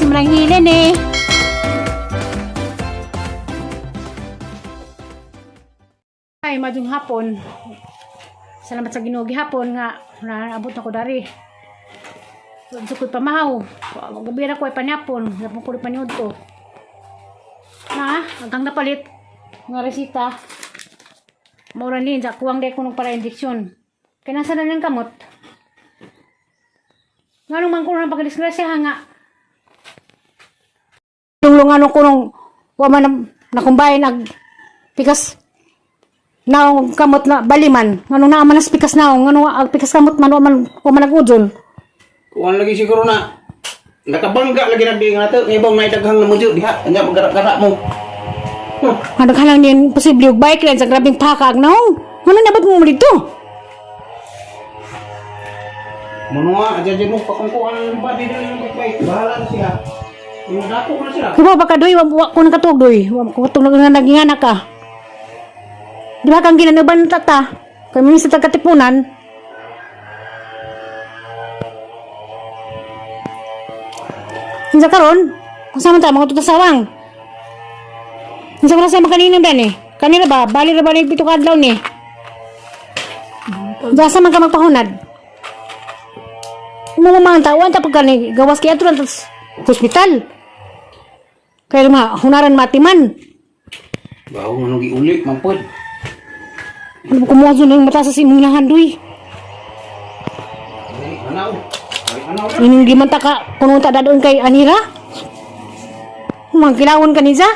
si mananghilin eh. Ay, madung hapon. Salamat sa Ginoo gihapon nga naabot na ko dari. Sukod pamahaw. Gabi ra ko ay panyapon, napon ko panyud ko. Na, hanggang napalit nga resita. Mura ni sa kuwang de ko nung para injection. Kaya nasa na ng kamot. Nganong man ko nang pagdisgrasya nga. Tulungan ko nung wa man nakumbay nag pikas naong kamot na baliman. Nganong naa man as pikas naong nganong ag pikas kamot man wa man nagudol. Kuan lagi siguro na nakabangga lagi na di nga to ibang may daghang na mudyo diha nya paggarak-garak mo. Ano ka lang din posible yung bike rin sa grabing pakag naong. Ano nabot mo dito? Manua aja mo pakungkuan ng body din ng bike. Bahala na siya. Yung dako na siya. Kuba baka doy wa ko nakatug doy. Wa ko tug naging anak ka. Di ba kang ginanaban tata? Kami sa tagatipunan. Hinsa karon, kung saan ta mga tutasawang. Hinsa ko na sa kanina dan eh. Kanina ba? Bali na ba na pito kadlaw ni? Dasa man ka magpahunad. Umamang tawan ta pagka ni gawas kay atron sa hospital. Kaya hunaran matiman. Bawo nga nung giuli mampod. Ano ba kumuha dyan ng mata sa simong nahandoy? Anaw. Anaw. Ining di man ta ka kuno ta dadoon kay Anira? Mang kilawon ka ni za?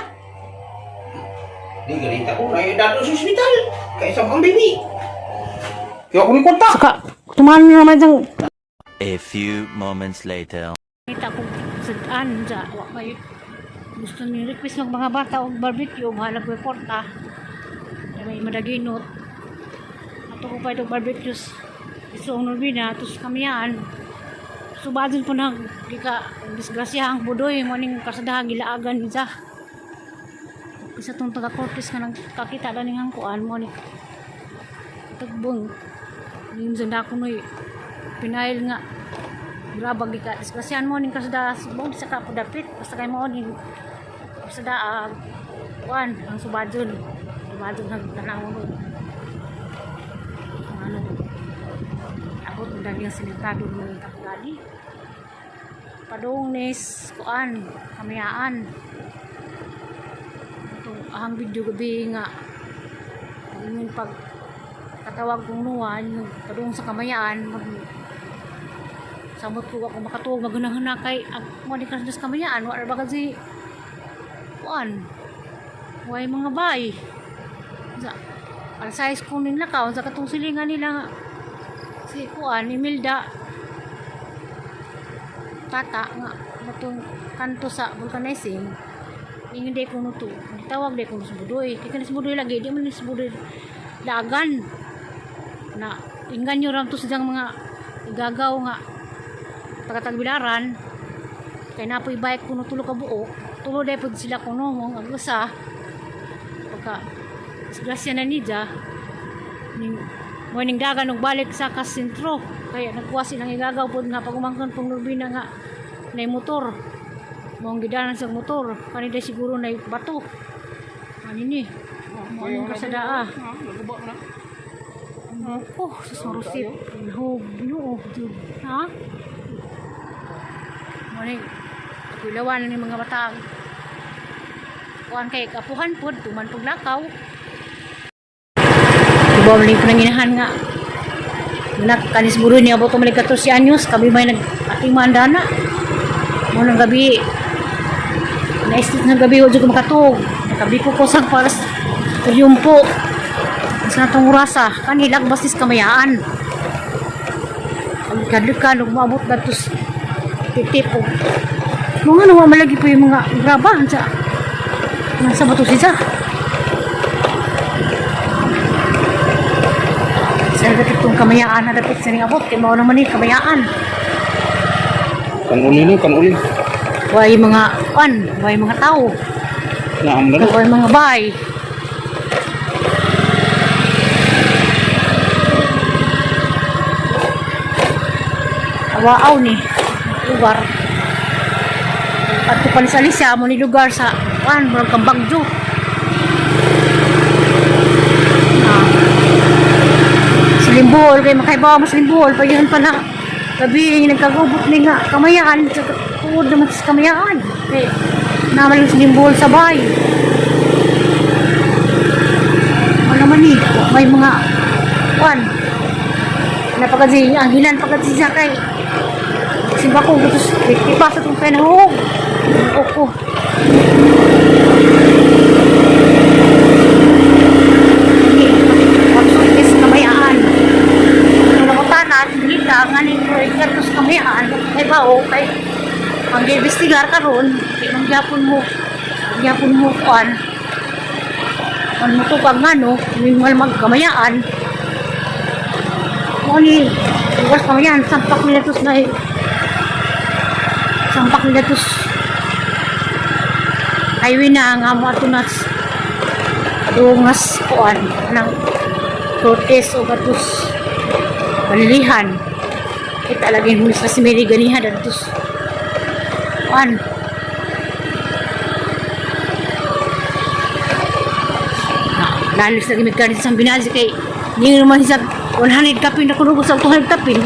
Di ganita ko na dato sa ospital. Kay sa pang baby. Kaya ako ni kontak. Saka tumahan naman dyan. A few moments later. Kita ko sadaan sa may gusto ni request ng mga bata og barbecue bahala ko porta. May madaginot. Ato ko pa itong barbecue. Gusto ang Norbina, tos kamiyan. Subadon po na gika disgrasyahang budoy mo ning kasadahan gilaagan niya. Isa tong taga-Cortes ka nagkakita na ning hangkuan mo ni tagbong. Yung zanda ko noy pinail nga grabag gika disgrasyahan mo ning kasada subong sa kapudapit basta kay mo ning kasada kuan ang subadon nagtanaw mo ano ako dali ang sinintado mo ng kagali padung nis kuan kamayaan ito ahang video gabi nga yung pag katawag kong nuwan yung padung sa kamayaan samot ko ako makatuog magunahana kay mo di ka sa kamayaan wala ba kasi kuan way mga bay sa para size ko nila ka sa katong silingan nila si kuan Imelda tata nga matong kanto sa vulcanizing ingin day ko nuto tawag day ko sa budoy di ka na sa budoy lagi di man sa budoy dagan na inggan nyo ram to sa mga igagaw nga pagkatagbilaran kay napoy bike kuno tulo ka buo tulo day pud sila kuno ang agusa pagka disgrasya na niya ning dagan og balik sa kasentro kaya nagkuha silang igagaw pud nga pagumangkon pong Norbina nga nay motor mong gidanan sa motor kanina siguro nay bato ani mo ning kasada oh susurusit no ha mo ning kulawan ni mga batang kuan kay kapuhan pod tuman pug lakaw bawling pananginahan nga nak kanis buru ni abot mali 14 anyos kami may nag-ating mandana mo nang gabi naistit nga gabi wa jud ko makatug nakabi ko sang paras yumpo sa natong urasa kanilag basis kamayaan ang kadlukan ug maabot datos titipo mga nawa malagi po yung mga graba sa nasa bato siya sa dapat itong kamayaan na dapat sa abot kaya mao naman yung kamayaan Kan uli. way mga way mga tao Naam na. way mga bay awaaw ni lugar At palis-alis siya mo ni lugar sa murag kang Bagyo. Silimbol kay makaibaw mas silimbol pa yun pa na gabi nagkagubot ni nga kamayaan sa tuod naman sa kamayaan kay naman yung silimbol sabay ano man ni may mga kuan napagadi ang hilan pagkati siya kay simba ko gusto ipasa itong penahog ako pagsutis kamayaan nung nakutanan dito nga ni Carlos kamayaan kay bao kay ang investigar karon kay mangyapon mo kuan ang mutukag nga no minimal magkamayaan kung ni luwas kamayaan sampak nila tos highway na nga mo ato nas adungas kuan ng protest o gatos malilihan kita lagi hulis na si Mary ganihan datos kuan lalis lagi may kanin sa binasi kay hindi naman hisap 100 kapin na kuno sa 200 kapin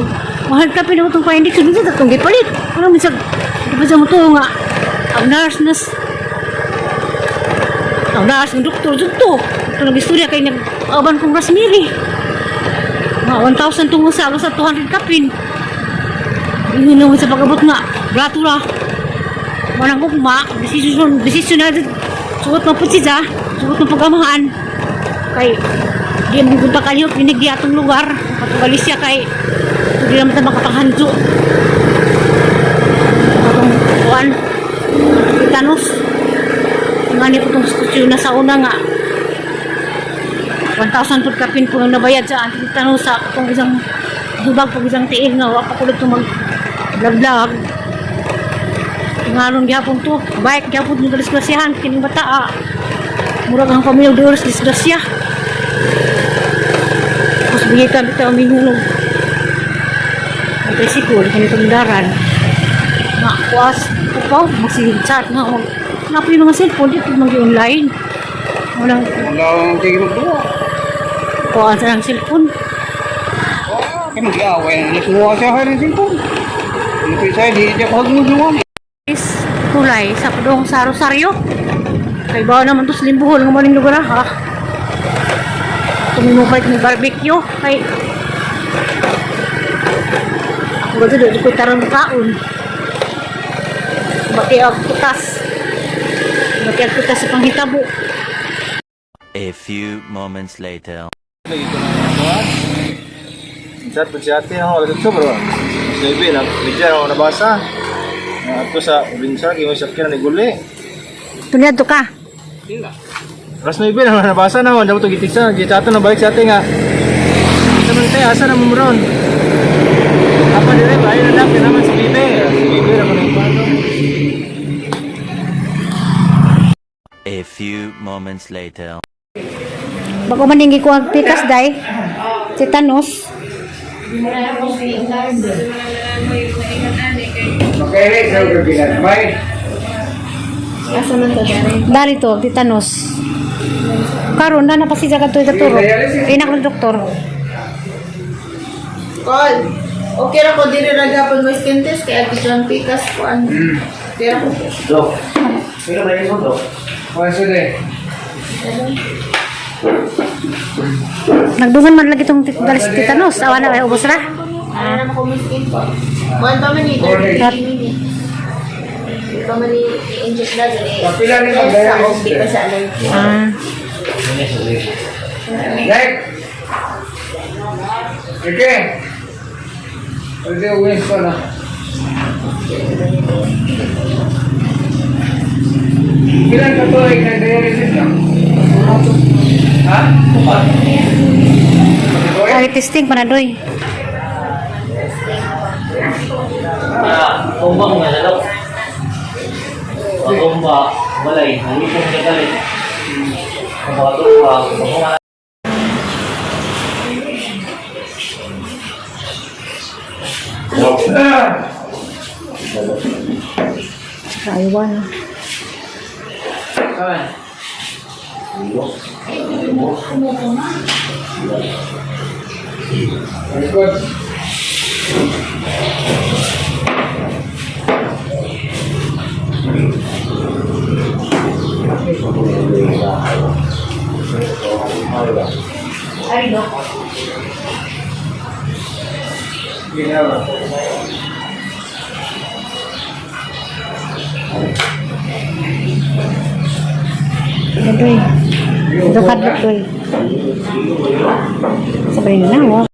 100 kapin na itong pa-index hindi sa itong gipalit kuno misag di ba sa mo ito nga ang nurse ng doktor ito nag-istorya kay nag-aban kong Rosemary nga 1,000 tungo sa 200 kapin hindi naman sa pag-abot nga bratura manang kukma desisyon na sugot ng putsisa sugot ng pagamahan kay di mo punta kayo pinig di atong lugar patugalis siya kay hindi naman tayo makapanghanso atong kuwan titanos nga niya po itong stusyon na sa una nga 1,000 food kapin po yung nabayad sa titanos sa itong isang dubag pag isang tiil nga wapakulot itong mag-vlog ngaron gyapon to baik gyapon ng disgrasyahan kining bata murag ang pamilya doros disgrasya tapos bigay kami ito ang minulog ang tricycle kanitong daran nga kuwas upaw magsihinsat nga napo yung mga cellphone dito mag-online walang tigil magduwa. kuwan sa ng cellphone Kaya mag-iaway na nasuwa siya kaya ng cellphone. Ano ko isa, di ako hagmuluan. is kulay sa padong sa Rosario kay bawa naman to sa Limbuhol nga maling lugar ha tumimubalik ng barbecue kay ako ba doon ko tarong kaon bati ang kutas sa panghitabo. A few moments later. Lagi ko na buwan. Chat po si ate ako, alas 8 bro. Sabi na, medya ako nabasa. Ato sa probinsya, kaya mo sakyan ni Guli. Tunyad to ka? Alas 9 na nabasa na, wala mo ito gitigsa. Gichato na balik sa ate nga. Ito man tayo, asa na mumuron. Apa dire, bahay na lang, naman si Bibe. Si Bibe na ko na ipano. A few moments later. Bako maninggi ko ang pikas day. Si Thanos. Okay, sa ugabinan. Bye. Dari to, si Thanos. Karon na napasiya ka to ituturo. Inak ng doktor. Call. Okay ra ko diri ra gapon mo skin test kay agi John Picas ko an. Kaya ko. Dok. Sino ba yung dok? Sige. Nagdungan man lagi itong dalis si Thanos. Awa na ay ubos ra. Ano naman ko skin po. Kuan pa man ni. Kat- Pa man ni inject na diri. Kapila ni Sa mag-dialysis. OB ka sa allergy. Like. Okay. Pwede uwis ko na. Ilan ka to ay nag-dialysis ka? Ha? Ay testing panadoy. Kumbang nga lalok. Pagkumba, walay, nalipong ka galit. Kumbaga, kumbaga. Taiwan. Ay, no. Ito kadlok to eh. Sabay na,